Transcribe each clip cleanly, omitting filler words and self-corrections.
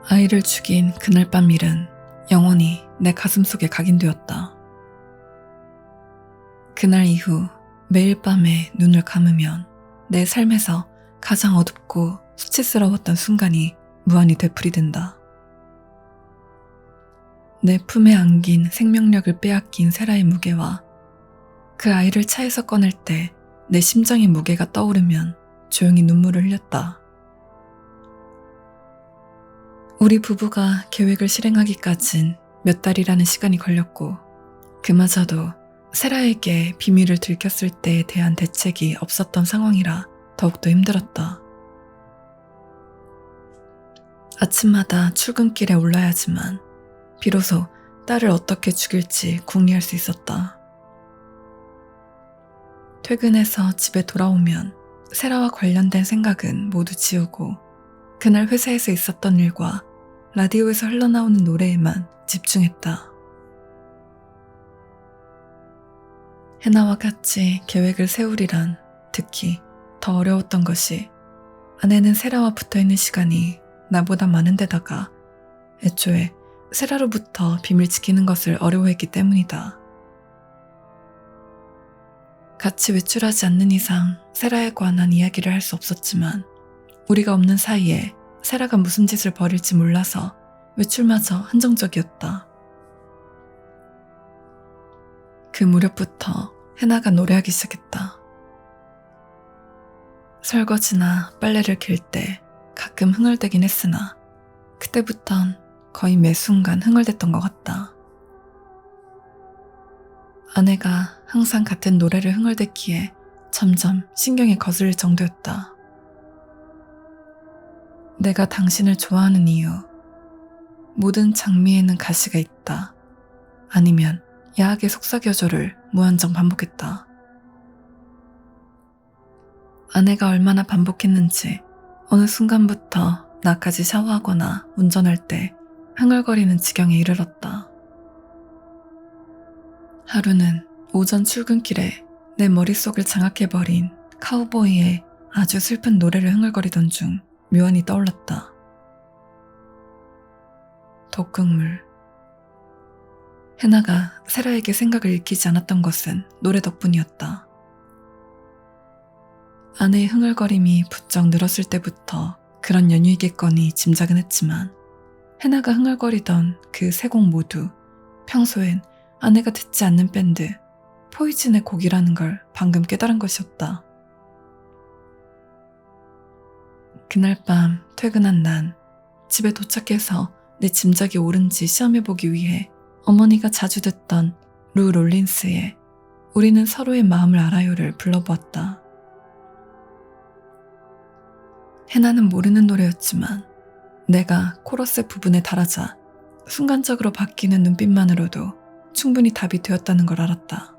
아이를 죽인 그날 밤 일은 영원히 내 가슴속에 각인되었다. 그날 이후 매일 밤에 눈을 감으면 내 삶에서 가장 어둡고 수치스러웠던 순간이 무한히 되풀이된다. 내 품에 안긴 생명력을 빼앗긴 세라의 무게와 그 아이를 차에서 꺼낼 때 내 심장의 무게가 떠오르면 조용히 눈물을 흘렸다. 우리 부부가 계획을 실행하기까진 몇 달이라는 시간이 걸렸고 그마저도 세라에게 비밀을 들켰을 때에 대한 대책이 없었던 상황이라 더욱더 힘들었다. 아침마다 출근길에 올라야지만 비로소 딸을 어떻게 죽일지 궁리할 수 있었다. 퇴근해서 집에 돌아오면 세라와 관련된 생각은 모두 지우고 그날 회사에서 있었던 일과 라디오에서 흘러나오는 노래에만 집중했다. 해나와 같이 계획을 세우리란 특히 더 어려웠던 것이 아내는 세라와 붙어있는 시간이 나보다 많은 데다가 애초에 세라로부터 비밀 지키는 것을 어려워했기 때문이다. 같이 외출하지 않는 이상 세라에 관한 이야기를 할 수 없었지만 우리가 없는 사이에 세라가 무슨 짓을 벌일지 몰라서 외출마저 한정적이었다. 그 무렵부터 해나가 노래하기 시작했다. 설거지나 빨래를 길 때 가끔 흥얼대긴 했으나 그때부턴 거의 매 순간 흥얼댔던 것 같다. 아내가 항상 같은 노래를 흥얼댔기에 점점 신경이 거슬릴 정도였다. 내가 당신을 좋아하는 이유, 모든 장미에는 가시가 있다. 아니면 야하게 속삭여줘를 무한정 반복했다. 아내가 얼마나 반복했는지 어느 순간부터 나까지 샤워하거나 운전할 때 흥얼거리는 지경에 이르렀다. 하루는 오전 출근길에 내 머릿속을 장악해버린 카우보이의 아주 슬픈 노래를 흥얼거리던 중 묘안이 떠올랐다. 독극물. 해나가 세라에게 생각을 읽히지 않았던 것은 노래 덕분이었다. 아내의 흥얼거림이 부쩍 늘었을 때부터 그런 연유이겠거니 짐작은 했지만 해나가 흥얼거리던 그 세 곡 모두 평소엔 아내가 듣지 않는 밴드 포이즌의 곡이라는 걸 방금 깨달은 것이었다. 그날 밤 퇴근한 난 집에 도착해서 내 짐작이 옳은지 시험해보기 위해 어머니가 자주 듣던 루 롤린스의 우리는 서로의 마음을 알아요를 불러보았다. 해나는 모르는 노래였지만 내가 코러스 부분에 달하자 순간적으로 바뀌는 눈빛만으로도 충분히 답이 되었다는 걸 알았다.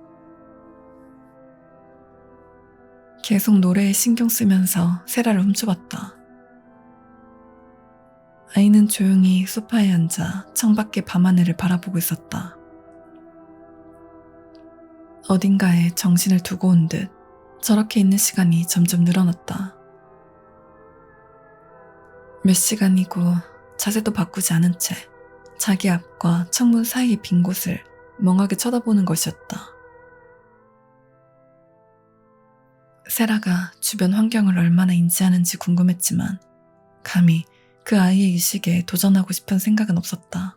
계속 노래에 신경 쓰면서 세라를 훔쳐봤다. 아이는 조용히 소파에 앉아 창밖의 밤하늘을 바라보고 있었다. 어딘가에 정신을 두고 온 듯 저렇게 있는 시간이 점점 늘어났다. 몇 시간이고 자세도 바꾸지 않은 채 자기 앞과 창문 사이의 빈 곳을 멍하게 쳐다보는 것이었다. 세라가 주변 환경을 얼마나 인지하는지 궁금했지만 감히 그 아이의 의식에 도전하고 싶은 생각은 없었다.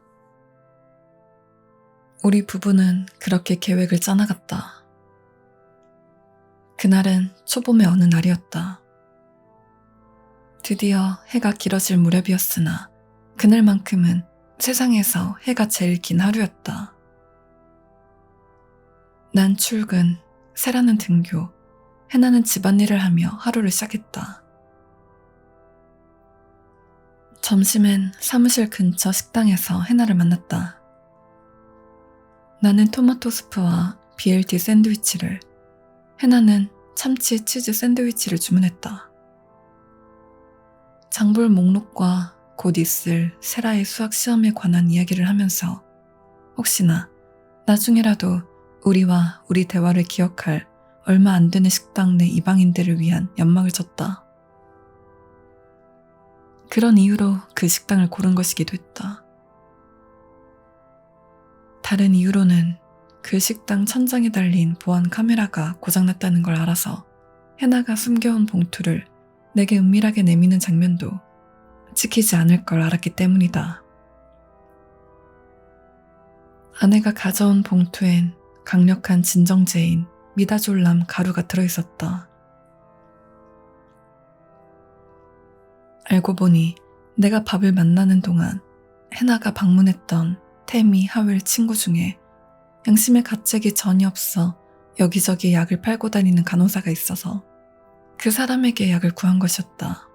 우리 부부는 그렇게 계획을 짜나갔다. 그날은 초봄의 어느 날이었다. 드디어 해가 길어질 무렵이었으나 그날만큼은 세상에서 해가 제일 긴 하루였다. 난 출근, 세라는 등교, 해나는 집안일을 하며 하루를 시작했다. 점심엔 사무실 근처 식당에서 해나를 만났다. 나는 토마토 수프와 BLT 샌드위치를, 해나는 참치 치즈 샌드위치를 주문했다. 장볼 목록과 곧 있을 세라의 수학 시험에 관한 이야기를 하면서 혹시나 나중에라도 우리와 우리 대화를 기억할 얼마 안 되는 식당 내 이방인들을 위한 연막을 쳤다. 그런 이유로 그 식당을 고른 것이기도 했다. 다른 이유로는 그 식당 천장에 달린 보안 카메라가 고장났다는 걸 알아서 해나가 숨겨온 봉투를 내게 은밀하게 내미는 장면도 지키지 않을 걸 알았기 때문이다. 아내가 가져온 봉투엔 강력한 진정제인 미다졸람 가루가 들어있었다. 알고 보니 내가 밥을 만나는 동안 해나가 방문했던 태미, 하웰 친구 중에 양심의 가책이 전혀 없어 여기저기 약을 팔고 다니는 간호사가 있어서 그 사람에게 약을 구한 것이었다.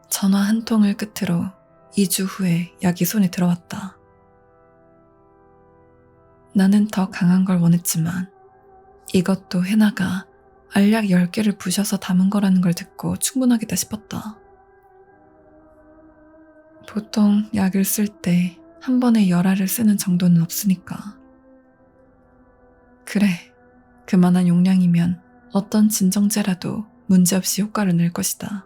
전화 한 통을 끝으로 2주 후에 약이 손에 들어왔다. 나는 더 강한 걸 원했지만 이것도 해나가 알약 10개를 부셔서 담은 거라는 걸 듣고 충분하겠다 싶었다. 보통 약을 쓸 때 한 번에 열알을 쓰는 정도는 없으니까. 그래, 그만한 용량이면 어떤 진정제라도 문제없이 효과를 낼 것이다.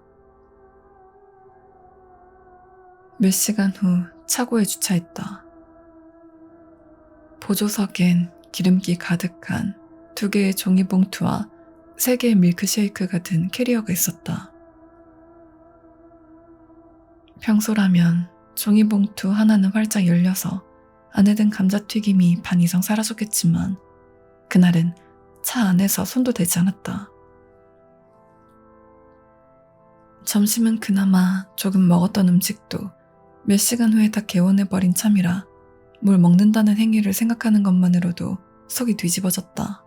몇 시간 후 차고에 주차했다. 보조석엔 기름기 가득한 2개의 종이봉투와 3개의 밀크쉐이크가 든 캐리어가 있었다. 평소라면 종이봉투 하나는 활짝 열려서 안에 든 감자튀김이 반 이상 사라졌겠지만 그날은 차 안에서 손도 대지 않았다. 점심은 그나마 조금 먹었던 음식도 몇 시간 후에 다 개원해버린 참이라 뭘 먹는다는 행위를 생각하는 것만으로도 속이 뒤집어졌다.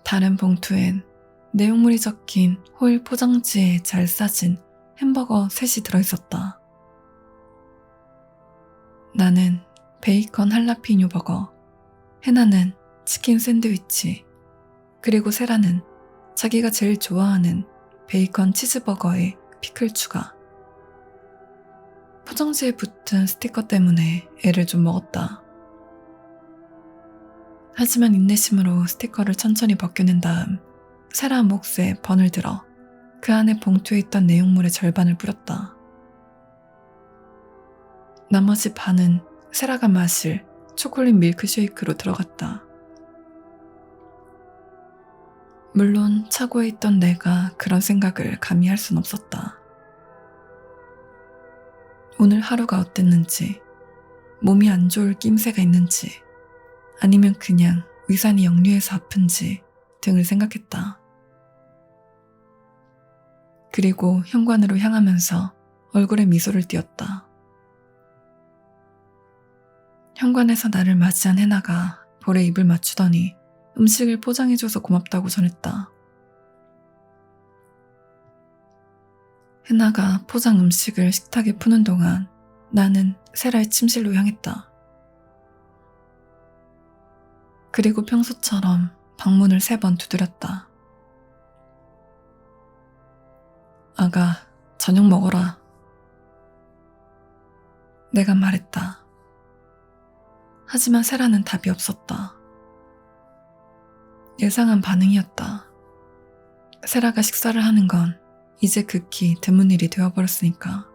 다른 봉투엔 내용물이 적힌 호일 포장지에 잘 싸진 햄버거 3이 들어있었다. 나는 베이컨 할라피뇨 버거, 해나는 치킨 샌드위치, 그리고 세라는 자기가 제일 좋아하는 베이컨 치즈버거에 피클 추가. 포장지에 붙은 스티커 때문에 애를 좀 먹었다. 하지만 인내심으로 스티커를 천천히 벗겨낸 다음 세라 몫에 번을 들어 그 안에 봉투에 있던 내용물의 절반을 뿌렸다. 나머지 반은 세라가 마실 초콜릿 밀크쉐이크로 들어갔다. 물론 차고에 있던 내가 그런 생각을 감히 할 순 없었다. 오늘 하루가 어땠는지, 몸이 안 좋을 낌새가 있는지, 아니면 그냥 위산이 역류해서 아픈지 등을 생각했다. 그리고 현관으로 향하면서 얼굴에 미소를 띄었다. 현관에서 나를 맞이한 해나가 볼에 입을 맞추더니 음식을 포장해줘서 고맙다고 전했다. 해나가 포장 음식을 식탁에 푸는 동안 나는 세라의 침실로 향했다. 그리고 평소처럼 방문을 3번 두드렸다. 아가, 저녁 먹어라. 내가 말했다. 하지만 세라는 답이 없었다. 예상한 반응이었다. 세라가 식사를 하는 건 이제 극히 드문 일이 되어버렸으니까.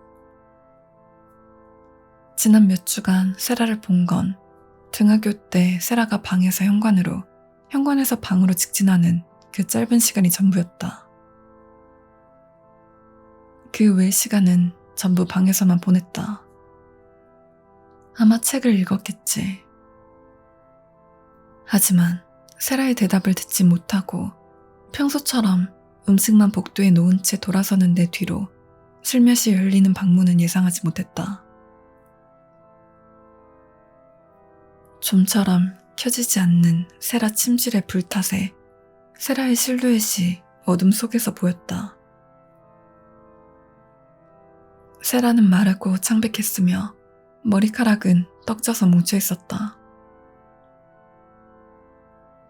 지난 몇 주간 세라를 본 건 등하교 때 세라가 방에서 현관으로, 현관에서 방으로 직진하는 그 짧은 시간이 전부였다. 그 외 시간은 전부 방에서만 보냈다. 아마 책을 읽었겠지. 하지만 세라의 대답을 듣지 못하고 평소처럼 음식만 복도에 놓은 채 돌아서는 내 뒤로 슬며시 열리는 방문은 예상하지 못했다. 좀처럼 켜지지 않는 세라 침실의 불탓에 세라의 실루엣이 어둠 속에서 보였다. 세라는 마르고 창백했으며 머리카락은 떡져서 뭉쳐 있었다.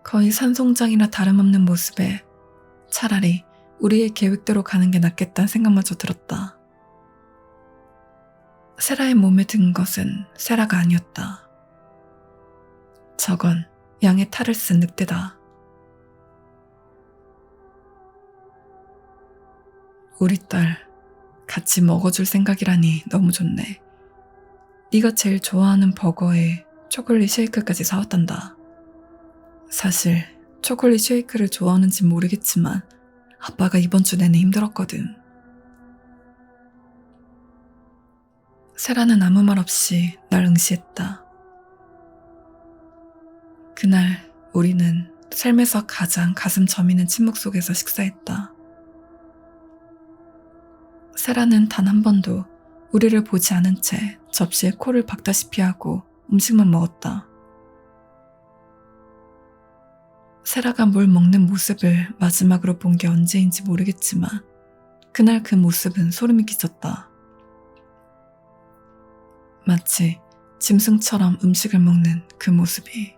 거의 산송장이나 다름없는 모습에 차라리 우리의 계획대로 가는 게 낫겠다는 생각마저 들었다. 세라의 몸에 든 것은 세라가 아니었다. 저건 양의 탈을 쓴 늑대다. 우리 딸 같이 먹어줄 생각이라니 너무 좋네. 네가 제일 좋아하는 버거에 초콜릿 쉐이크까지 사왔단다. 사실 초콜릿 쉐이크를 좋아하는지 모르겠지만 아빠가 이번 주 내내 힘들었거든. 세라는 아무 말 없이 날 응시했다. 그날 우리는 삶에서 가장 가슴 저미는 침묵 속에서 식사했다. 세라는 단 한 번도 우리를 보지 않은 채 접시에 코를 박다시피 하고 음식만 먹었다. 세라가 뭘 먹는 모습을 마지막으로 본 게 언제인지 모르겠지만 그날 그 모습은 소름이 끼쳤다. 마치 짐승처럼 음식을 먹는 그 모습이.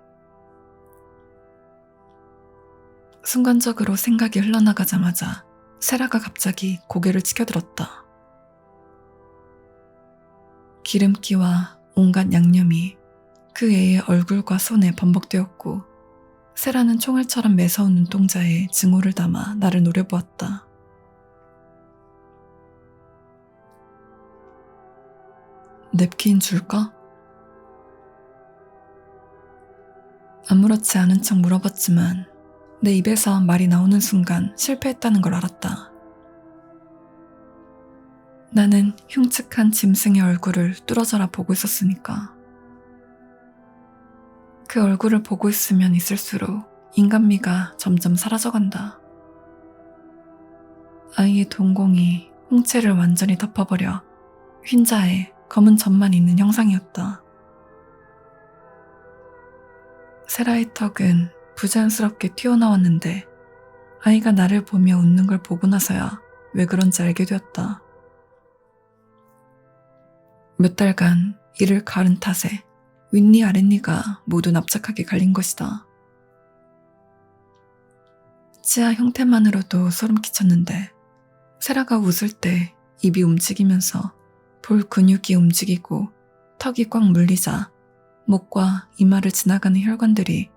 순간적으로 생각이 흘러나가자마자 세라가 갑자기 고개를 치켜들었다. 기름기와 온갖 양념이 그 애의 얼굴과 손에 범벅되었고 세라는 총알처럼 매서운 눈동자에 증오를 담아 나를 노려보았다. 냅킨 줄까? 아무렇지 않은 척 물어봤지만 내 입에서 말이 나오는 순간 실패했다는 걸 알았다. 나는 흉측한 짐승의 얼굴을 뚫어져라 보고 있었으니까. 그 얼굴을 보고 있으면 있을수록 인간미가 점점 사라져간다. 아이의 동공이 홍채를 완전히 덮어버려 흰자에 검은 점만 있는 형상이었다. 세라의 턱은 부자연스럽게 튀어나왔는데 아이가 나를 보며 웃는 걸 보고 나서야 왜 그런지 알게 되었다. 몇 달간 이를 가른 탓에 윗니 아랫니가 모두 납작하게 갈린 것이다. 치아 형태만으로도 소름 끼쳤는데 세라가 웃을 때 입이 움직이면서 볼 근육이 움직이고 턱이 꽉 물리자 목과 이마를 지나가는 혈관들이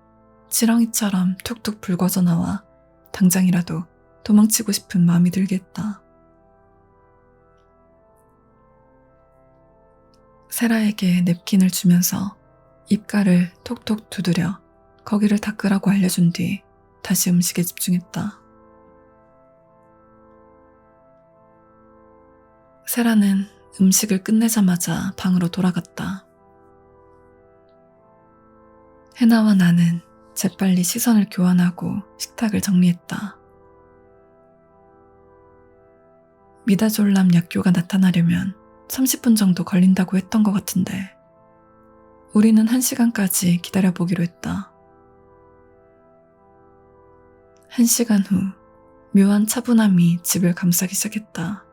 지렁이처럼 툭툭 붉어져 나와 당장이라도 도망치고 싶은 마음이 들게 했다. 세라에게 냅킨을 주면서 입가를 톡톡 두드려 거기를 닦으라고 알려준 뒤 다시 음식에 집중했다. 세라는 음식을 끝내자마자 방으로 돌아갔다. 해나와 나는 재빨리 시선을 교환하고 식탁을 정리했다. 미다졸람 약효가 나타나려면 30분 정도 걸린다고 했던 것 같은데 우리는 1시간까지 기다려보기로 했다. 1시간 후 묘한 차분함이 집을 감싸기 시작했다.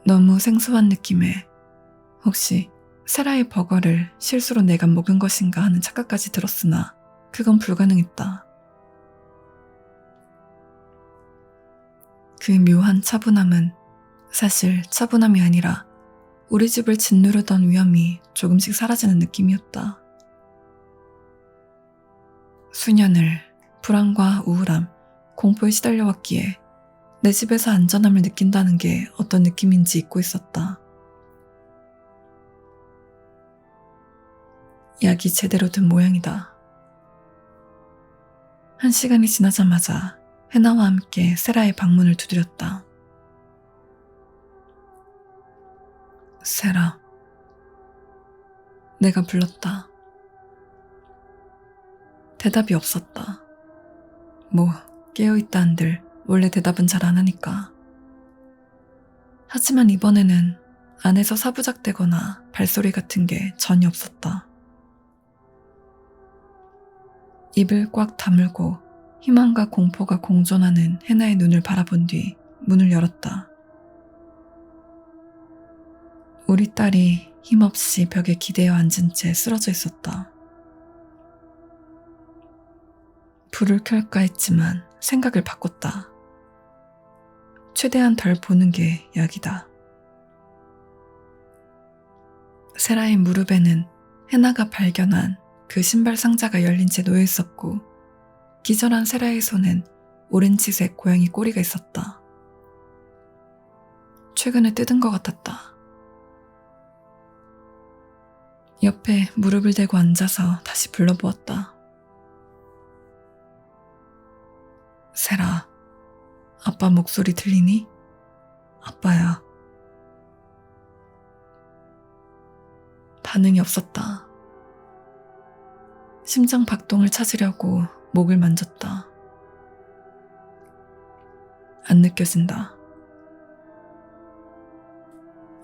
너무 생소한 느낌에 혹시 세라의 버거를 실수로 내가 먹은 것인가 하는 착각까지 들었으나 그건 불가능했다. 그 묘한 차분함은 사실 차분함이 아니라 우리 집을 짓누르던 위험이 조금씩 사라지는 느낌이었다. 수년을 불안과 우울함, 공포에 시달려왔기에 내 집에서 안전함을 느낀다는 게 어떤 느낌인지 잊고 있었다. 약이 제대로 든 모양이다. 1시간이 지나자마자 해나와 함께 세라의 방문을 두드렸다. 세라. 내가 불렀다. 대답이 없었다. 뭐 깨어있다 한들 원래 대답은 잘 안 하니까. 하지만 이번에는 안에서 사부작대거나 발소리 같은 게 전혀 없었다. 입을 꽉 다물고 희망과 공포가 공존하는 해나의 눈을 바라본 뒤 문을 열었다. 우리 딸이 힘없이 벽에 기대어 앉은 채 쓰러져 있었다. 불을 켤까 했지만 생각을 바꿨다. 최대한 덜 보는 게 약이다. 세라의 무릎에는 해나가 발견한 그 신발 상자가 열린 채 놓여 있었고 기절한 세라의 손은 오렌지색 고양이 꼬리가 있었다. 최근에 뜯은 것 같았다. 옆에 무릎을 대고 앉아서 다시 불러보았다. 세라, 아빠 목소리 들리니? 아빠야. 반응이 없었다. 심장 박동을 찾으려고 목을 만졌다. 안 느껴진다.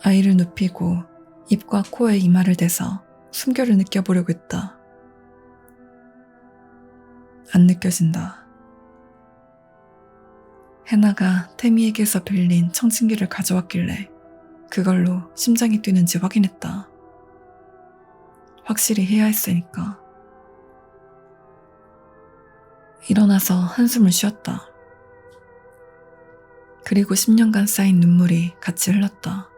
아이를 눕히고 입과 코에 이마를 대서 숨결을 느껴보려고 했다. 안 느껴진다. 해나가 태미에게서 빌린 청진기를 가져왔길래 그걸로 심장이 뛰는지 확인했다. 확실히 해야 했으니까. 일어나서 한숨을 쉬었다. 그리고 10년간 쌓인 눈물이 같이 흘렀다.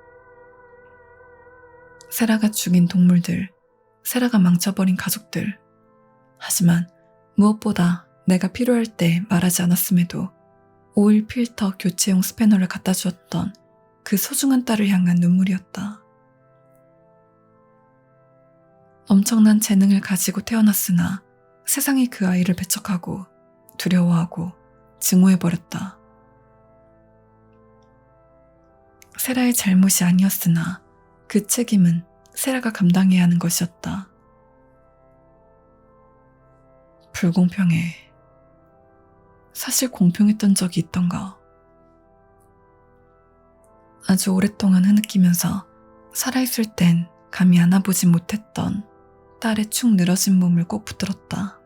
세라가 죽인 동물들, 세라가 망쳐버린 가족들. 하지만 무엇보다 내가 필요할 때 말하지 않았음에도 오일 필터 교체용 스패너를 갖다 주었던 그 소중한 딸을 향한 눈물이었다. 엄청난 재능을 가지고 태어났으나 세상이 그 아이를 배척하고 두려워하고 증오해버렸다. 세라의 잘못이 아니었으나 그 책임은 세라가 감당해야 하는 것이었다. 불공평해. 사실 공평했던 적이 있던가. 아주 오랫동안 흐느끼면서 살아있을 땐 감히 안아보지 못했던 딸의 축 늘어진 몸을 꼭 붙들었다.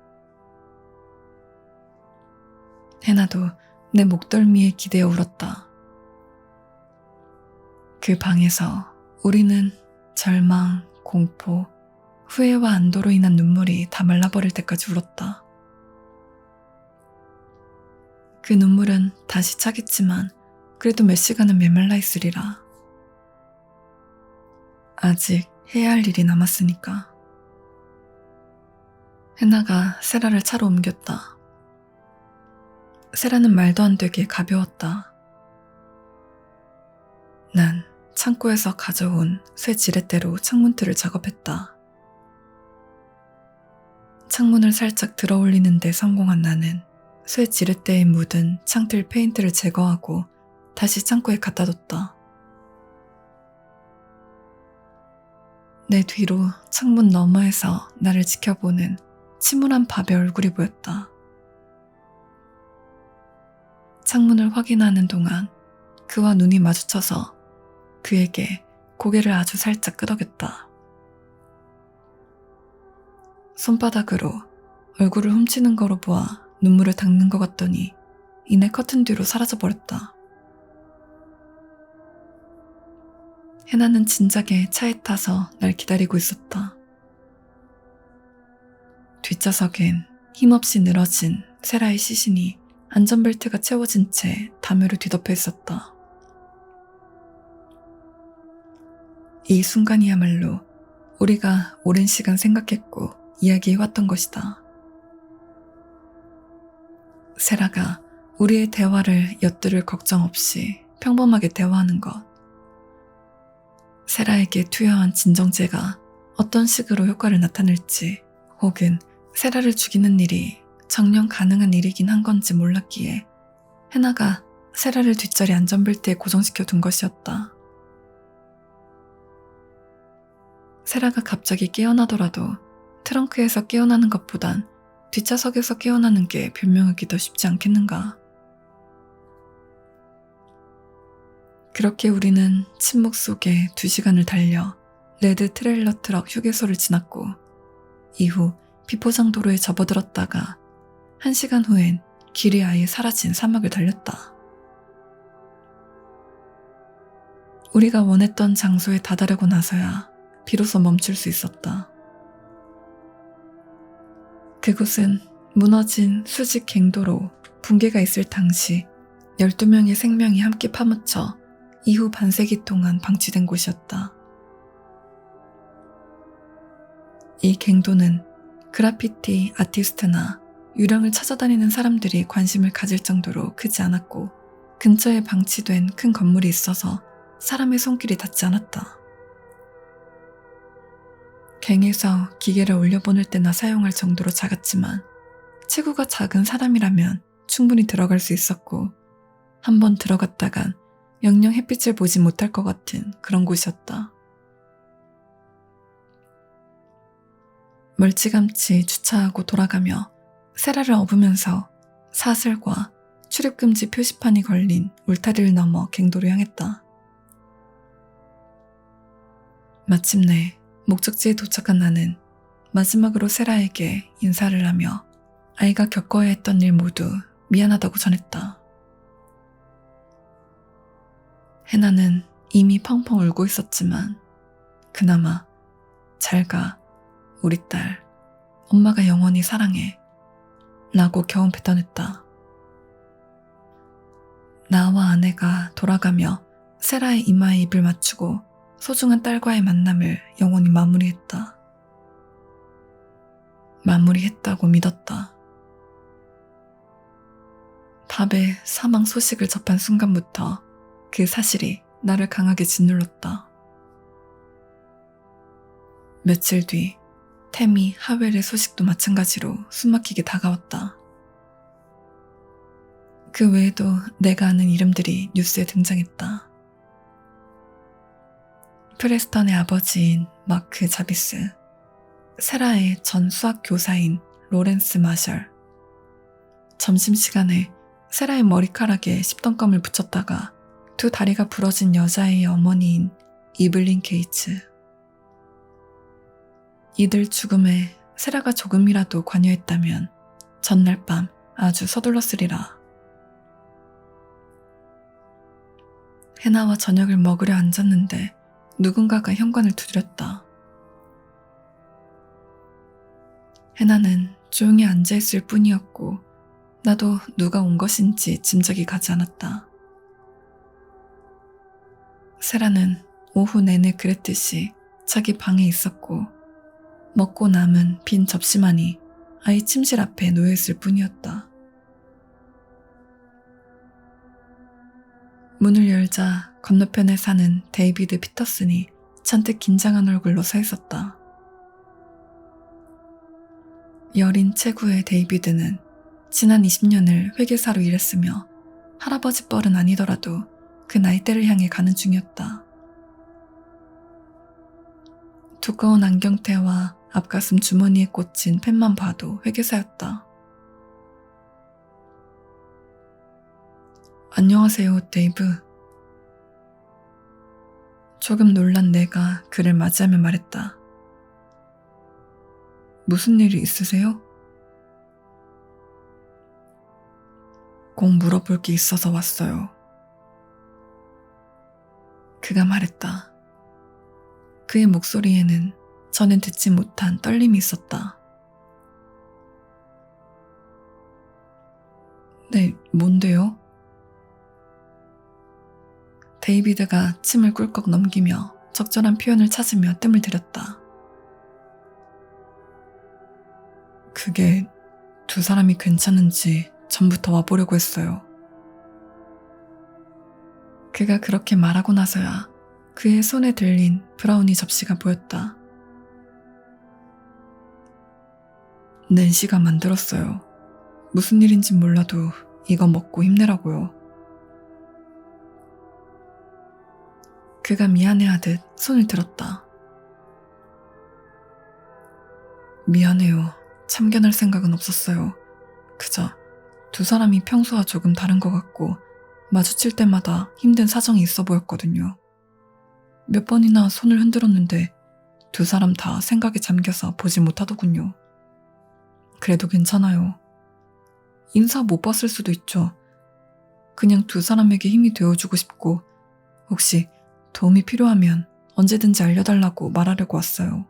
해나도 내 목덜미에 기대어 울었다. 그 방에서 우리는 절망, 공포, 후회와 안도로 인한 눈물이 다 말라버릴 때까지 울었다. 그 눈물은 다시 차겠지만 그래도 몇 시간은 메말라 있으리라. 아직 해야 할 일이 남았으니까. 해나가 세라를 차로 옮겼다. 세라는 말도 안 되게 가벼웠다. 난 창고에서 가져온 쇠 지렛대로 창문틀을 작업했다. 창문을 살짝 들어 올리는 데 성공한 나는 쇠 지렛대에 묻은 창틀 페인트를 제거하고 다시 창고에 갖다 뒀다. 내 뒤로 창문 너머에서 나를 지켜보는 침울한 밥의 얼굴이 보였다. 창문을 확인하는 동안 그와 눈이 마주쳐서 그에게 고개를 아주 살짝 끄덕였다. 손바닥으로 얼굴을 훔치는 거로 보아 눈물을 닦는 것 같더니 이내 커튼 뒤로 사라져버렸다. 해나는 진작에 차에 타서 날 기다리고 있었다. 뒷좌석엔 힘없이 늘어진 세라의 시신이 안전벨트가 채워진 채 담요로 뒤덮여 있었다. 이 순간이야말로 우리가 오랜 시간 생각했고 이야기해왔던 것이다. 세라가 우리의 대화를 엿들을 걱정 없이 평범하게 대화하는 것. 세라에게 투여한 진정제가 어떤 식으로 효과를 나타낼지 혹은 세라를 죽이는 일이 정녕 가능한 일이긴 한 건지 몰랐기에 해나가 세라를 뒷자리 안전벨트에 고정시켜 둔 것이었다. 세라가 갑자기 깨어나더라도 트렁크에서 깨어나는 것보단 뒷좌석에서 깨어나는 게 변명하기 더 쉽지 않겠는가. 그렇게 우리는 침묵 속에 2시간을 달려 레드 트레일러 트럭 휴게소를 지났고 이후 비포장 도로에 접어들었다가 1시간 후엔 길이 아예 사라진 사막을 달렸다. 우리가 원했던 장소에 다다르고 나서야 비로소 멈출 수 있었다. 그곳은 무너진 수직 갱도로 붕괴가 있을 당시 12명의 생명이 함께 파묻혀 이후 반세기 동안 방치된 곳이었다. 이 갱도는 그래피티 아티스트나 유령을 찾아다니는 사람들이 관심을 가질 정도로 크지 않았고 근처에 방치된 큰 건물이 있어서 사람의 손길이 닿지 않았다. 갱에서 기계를 올려보낼 때나 사용할 정도로 작았지만 체구가 작은 사람이라면 충분히 들어갈 수 있었고 한번 들어갔다간 영영 햇빛을 보지 못할 것 같은 그런 곳이었다. 멀찌감치 주차하고 돌아가며 세라를 업으면서 사슬과 출입금지 표시판이 걸린 울타리를 넘어 갱도로 향했다. 마침내 목적지에 도착한 나는 마지막으로 세라에게 인사를 하며 아이가 겪어야 했던 일 모두 미안하다고 전했다. 해나는 이미 펑펑 울고 있었지만 그나마 잘 가, 우리 딸, 엄마가 영원히 사랑해 라고 겨우 뱉어냈다. 나와 아내가 돌아가며 세라의 이마에 입을 맞추고 소중한 딸과의 만남을 영원히 마무리했다. 마무리했다고 믿었다. 밥의 사망 소식을 접한 순간부터 그 사실이 나를 강하게 짓눌렀다. 며칠 뒤 태미, 하웰의 소식도 마찬가지로 숨막히게 다가왔다. 그 외에도 내가 아는 이름들이 뉴스에 등장했다. 프레스턴의 아버지인 마크 자비스, 세라의 전 수학 교사인 로렌스 마셜, 점심시간에 세라의 머리카락에 씹던껌을 붙였다가 두 다리가 부러진 여자의 어머니인 이블린 게이츠. 이들 죽음에 세라가 조금이라도 관여했다면 전날 밤 아주 서둘렀으리라. 해나와 저녁을 먹으려 앉았는데 누군가가 현관을 두드렸다. 해나는 조용히 앉아있을 뿐이었고 나도 누가 온 것인지 짐작이 가지 않았다. 세라는 오후 내내 그랬듯이 자기 방에 있었고 먹고 남은 빈 접시만이 아이 침실 앞에 놓여있을 뿐이었다. 문을 열자 건너편에 사는 데이비드 피터슨이 잔뜩 긴장한 얼굴로 서 있었다. 여린 체구의 데이비드는 지난 20년을 회계사로 일했으며 할아버지 뻘은 아니더라도 그 나이대를 향해 가는 중이었다. 두꺼운 안경테와 앞가슴 주머니에 꽂힌 펜만 봐도 회계사였다. 안녕하세요, 데이브. 조금 놀란 내가 그를 맞이하며 말했다. 무슨 일이 있으세요? 꼭 물어볼 게 있어서 왔어요. 그가 말했다. 그의 목소리에는 저는 듣지 못한 떨림이 있었다. 네, 뭔데요? 데이비드가 침을 꿀꺽 넘기며 적절한 표현을 찾으며 뜸을 들였다. 그게 두 사람이 괜찮은지 전부터 와보려고 했어요. 그가 그렇게 말하고 나서야 그의 손에 들린 브라우니 접시가 보였다. 낸시가 만들었어요. 무슨 일인진 몰라도 이거 먹고 힘내라고요. 그가 미안해하듯 손을 들었다. 미안해요. 참견할 생각은 없었어요. 그저 두 사람이 평소와 조금 다른 것 같고 마주칠 때마다 힘든 사정이 있어 보였거든요. 몇 번이나 손을 흔들었는데 두 사람 다 생각에 잠겨서 보지 못하더군요. 그래도 괜찮아요. 인사 못 봤을 수도 있죠. 그냥 두 사람에게 힘이 되어주고 싶고 혹시 도움이 필요하면 언제든지 알려달라고 말하려고 왔어요.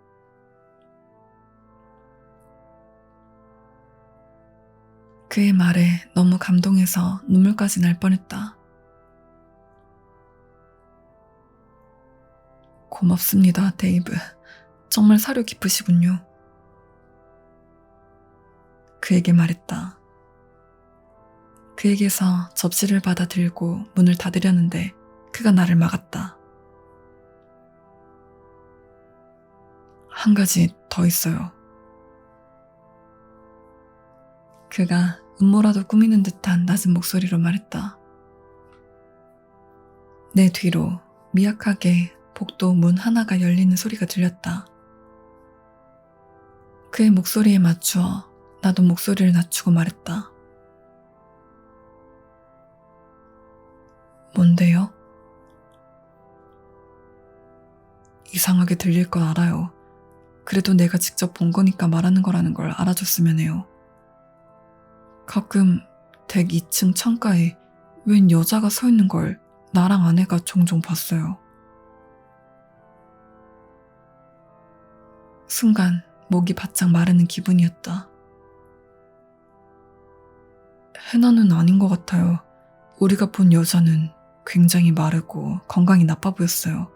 그의 말에 너무 감동해서 눈물까지 날 뻔했다. 고맙습니다, 데이브. 정말 사려 깊으시군요. 그에게 말했다. 그에게서 접시를 받아 들고 문을 닫으려는데 그가 나를 막았다. 한 가지 더 있어요. 그가 음모라도 꾸미는 듯한 낮은 목소리로 말했다. 내 뒤로 미약하게 복도 문 하나가 열리는 소리가 들렸다. 그의 목소리에 맞추어 나도 목소리를 낮추고 말했다. 뭔데요? 이상하게 들릴 걸 알아요. 그래도 내가 직접 본 거니까 말하는 거라는 걸 알아줬으면 해요. 가끔 댁 2층 창가에 웬 여자가 서 있는 걸 나랑 아내가 종종 봤어요. 순간 목이 바짝 마르는 기분이었다. 해나는 아닌 것 같아요. 우리가 본 여자는 굉장히 마르고 건강이 나빠 보였어요.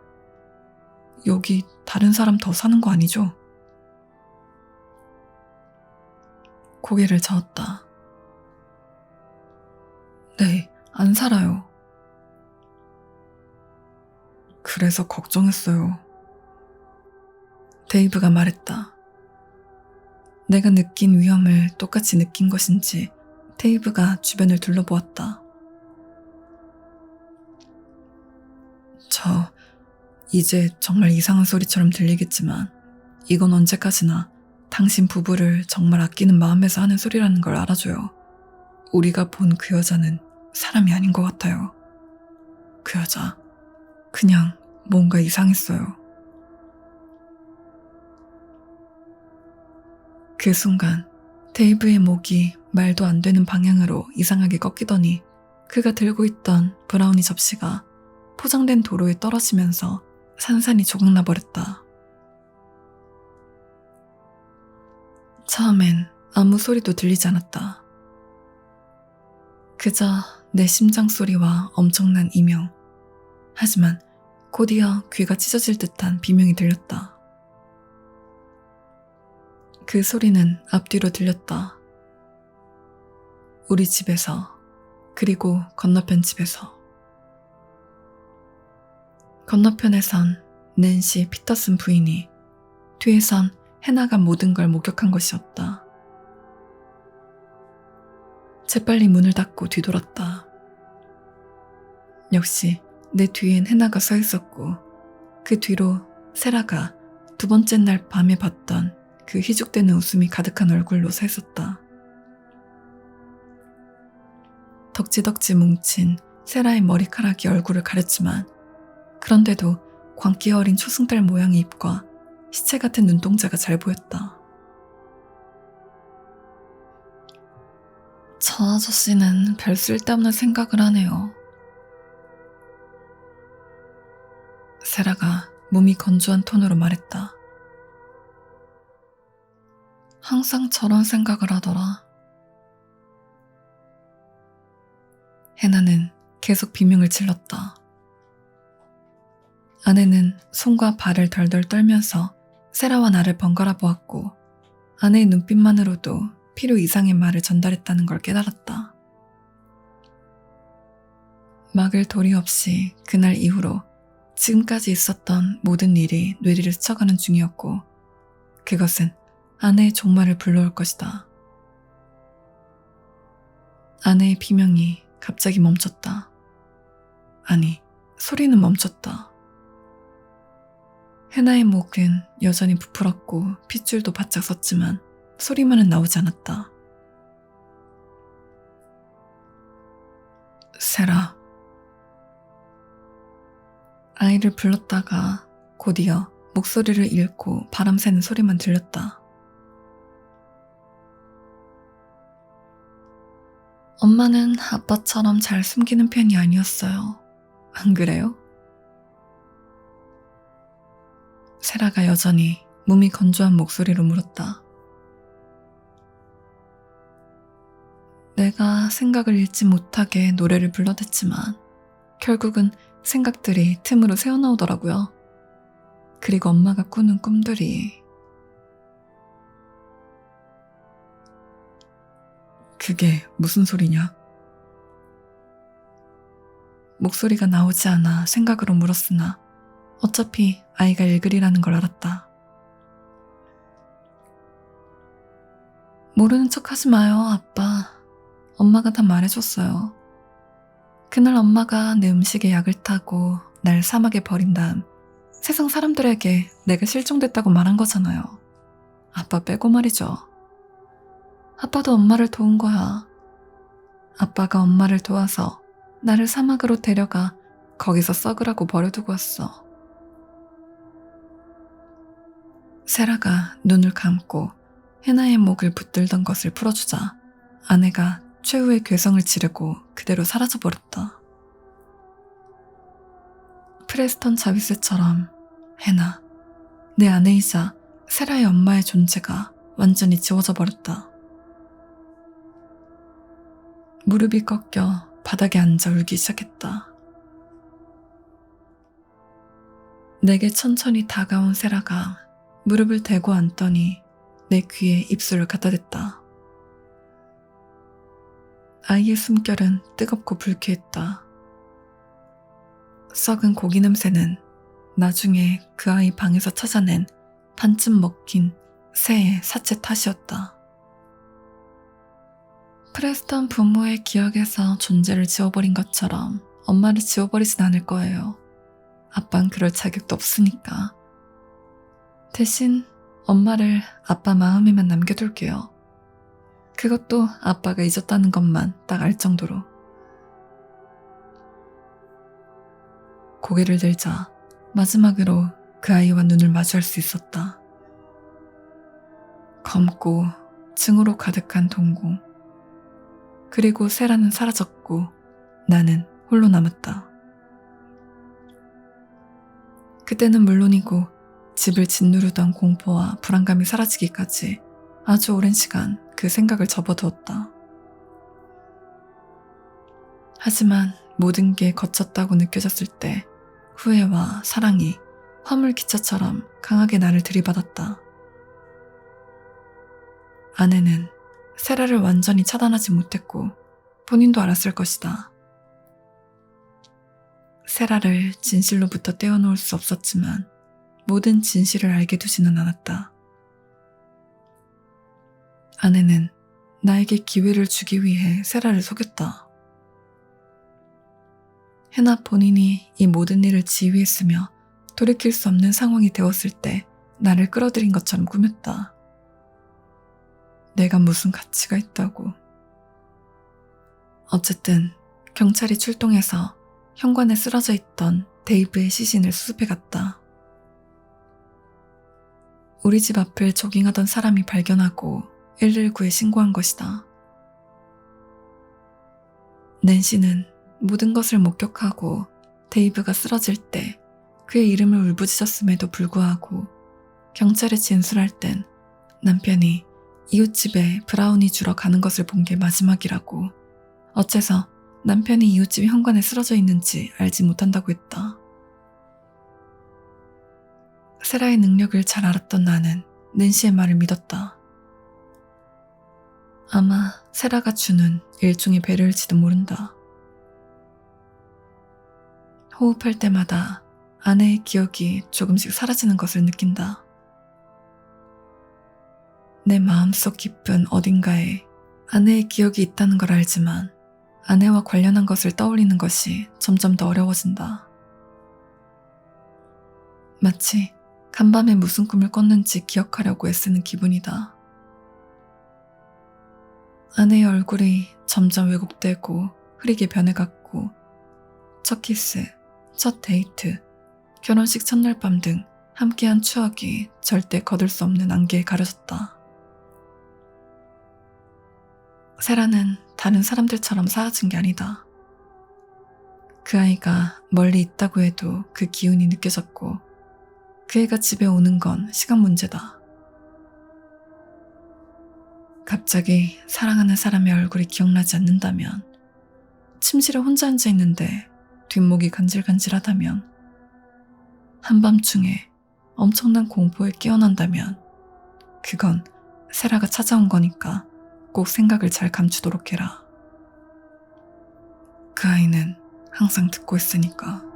여기 다른 사람 더 사는 거 아니죠? 고개를 저었다. 네, 안 살아요. 그래서 걱정했어요. 데이브가 말했다. 내가 느낀 위험을 똑같이 느낀 것인지 데이브가 주변을 둘러보았다. 저 이제 정말 이상한 소리처럼 들리겠지만 이건 언제까지나 당신 부부를 정말 아끼는 마음에서 하는 소리라는 걸 알아줘요. 우리가 본 그 여자는 사람이 아닌 것 같아요. 그 여자 그냥 뭔가 이상했어요. 그 순간 데이브의 목이 말도 안 되는 방향으로 이상하게 꺾이더니 그가 들고 있던 브라우니 접시가 포장된 도로에 떨어지면서 산산이 조각나버렸다. 처음엔 아무 소리도 들리지 않았다. 그저 내 심장 소리와 엄청난 이명. 하지만 곧이어 귀가 찢어질 듯한 비명이 들렸다. 그 소리는 앞뒤로 들렸다. 우리 집에서, 그리고 건너편 집에서. 건너편에선 낸시 피터슨 부인이, 뒤에선 해나가 모든 걸 목격한 것이었다. 재빨리 문을 닫고 뒤돌았다. 역시 내 뒤엔 해나가 서 있었고 그 뒤로 세라가 두 번째 날 밤에 봤던 그 희죽대는 웃음이 가득한 얼굴로 서 있었다. 덕지덕지 뭉친 세라의 머리카락이 얼굴을 가렸지만 그런데도 광기 어린 초승달 모양의 입과 시체 같은 눈동자가 잘 보였다. 저 아저씨는 별 쓸데없는 생각을 하네요. 세라가 몸이 건조한 톤으로 말했다. 항상 저런 생각을 하더라. 해나는 계속 비명을 질렀다. 아내는 손과 발을 덜덜 떨면서 세라와 나를 번갈아 보았고 아내의 눈빛만으로도 필요 이상의 말을 전달했다는 걸 깨달았다. 막을 도리 없이 그날 이후로 지금까지 있었던 모든 일이 뇌리를 스쳐가는 중이었고 그것은 아내의 종말을 불러올 것이다. 아내의 비명이 갑자기 멈췄다. 아니, 소리는 멈췄다. 해나의 목은 여전히 부풀었고 핏줄도 바짝 섰지만 소리만은 나오지 않았다. 세라. 아이를 불렀다가 곧이어 목소리를 잃고 바람 새는 소리만 들렸다. 엄마는 아빠처럼 잘 숨기는 편이 아니었어요. 안 그래요? 세라가 여전히 몸이 건조한 목소리로 물었다. 내가 생각을 잃지 못하게 노래를 불러댔지만 결국은 생각들이 틈으로 새어나오더라고요. 그리고 엄마가 꾸는 꿈들이 그게 무슨 소리냐? 목소리가 나오지 않아 생각으로 물었으나 어차피 아이가 읽으리라는 걸 알았다. 모르는 척 하지 마요, 아빠. 엄마가 다 말해줬어요. 그날 엄마가 내 음식에 약을 타고 날 사막에 버린 다음 세상 사람들에게 내가 실종됐다고 말한 거잖아요. 아빠 빼고 말이죠. 아빠도 엄마를 도운 거야. 아빠가 엄마를 도와서 나를 사막으로 데려가 거기서 썩으라고 버려두고 왔어. 세라가 눈을 감고 해나의 목을 붙들던 것을 풀어주자 아내가 최후의 괴성을 지르고 그대로 사라져버렸다. 프레스턴 자비스처럼 해나, 내 아내이자 세라의 엄마의 존재가 완전히 지워져 버렸다. 무릎이 꺾여 바닥에 앉아 울기 시작했다. 내게 천천히 다가온 세라가 무릎을 대고 앉더니 내 귀에 입술을 갖다 댔다. 아이의 숨결은 뜨겁고 불쾌했다. 썩은 고기 냄새는 나중에 그 아이 방에서 찾아낸 반쯤 먹힌 새의 사체 탓이었다. 프레스턴 부모의 기억에서 존재를 지워버린 것처럼 엄마를 지워버리진 않을 거예요. 아빠는 그럴 자격도 없으니까. 대신 엄마를 아빠 마음에만 남겨둘게요. 그것도 아빠가 잊었다는 것만 딱 알 정도로. 고개를 들자 마지막으로 그 아이와 눈을 마주할 수 있었다. 검고 층으로 가득한 동공. 그리고 세라는 사라졌고 나는 홀로 남았다. 그때는 물론이고 집을 짓누르던 공포와 불안감이 사라지기까지 아주 오랜 시간 그 생각을 접어두었다. 하지만 모든 게 거쳤다고 느껴졌을 때 후회와 사랑이 화물 기차처럼 강하게 나를 들이받았다. 아내는 세라를 완전히 차단하지 못했고 본인도 알았을 것이다. 세라를 진실로부터 떼어놓을 수 없었지만 모든 진실을 알게 두지는 않았다. 아내는 나에게 기회를 주기 위해 세라를 속였다. 해나 본인이 이 모든 일을 지휘했으며 돌이킬 수 없는 상황이 되었을 때 나를 끌어들인 것처럼 꾸몄다. 내가 무슨 가치가 있다고. 어쨌든 경찰이 출동해서 현관에 쓰러져 있던 데이브의 시신을 수습해갔다. 우리 집 앞을 조깅하던 사람이 발견하고 119에 신고한 것이다. 낸시는 모든 것을 목격하고 데이브가 쓰러질 때 그의 이름을 울부짖었음에도 불구하고 경찰에 진술할 땐 남편이 이웃집에 브라우니 주러 가는 것을 본 게 마지막이라고, 어째서 남편이 이웃집 현관에 쓰러져 있는지 알지 못한다고 했다. 세라의 능력을 잘 알았던 나는 낸시의 말을 믿었다. 아마 세라가 주는 일종의 배려일지도 모른다. 호흡할 때마다 아내의 기억이 조금씩 사라지는 것을 느낀다. 내 마음속 깊은 어딘가에 아내의 기억이 있다는 걸 알지만 아내와 관련한 것을 떠올리는 것이 점점 더 어려워진다. 마치 간밤에 무슨 꿈을 꿨는지 기억하려고 애쓰는 기분이다. 아내의 얼굴이 점점 왜곡되고 흐리게 변해갔고 첫 키스, 첫 데이트, 결혼식 첫날 밤 등 함께한 추억이 절대 거둘 수 없는 안개에 가려졌다. 세라는 다른 사람들처럼 사라진 게 아니다. 그 아이가 멀리 있다고 해도 그 기운이 느껴졌고 그 애가 집에 오는 건 시간 문제다. 갑자기 사랑하는 사람의 얼굴이 기억나지 않는다면, 침실에 혼자 앉아 있는데 뒷목이 간질간질하다면, 한밤중에 엄청난 공포에 깨어난다면 그건 세라가 찾아온 거니까 꼭 생각을 잘 감추도록 해라. 그 아이는 항상 듣고 있으니까.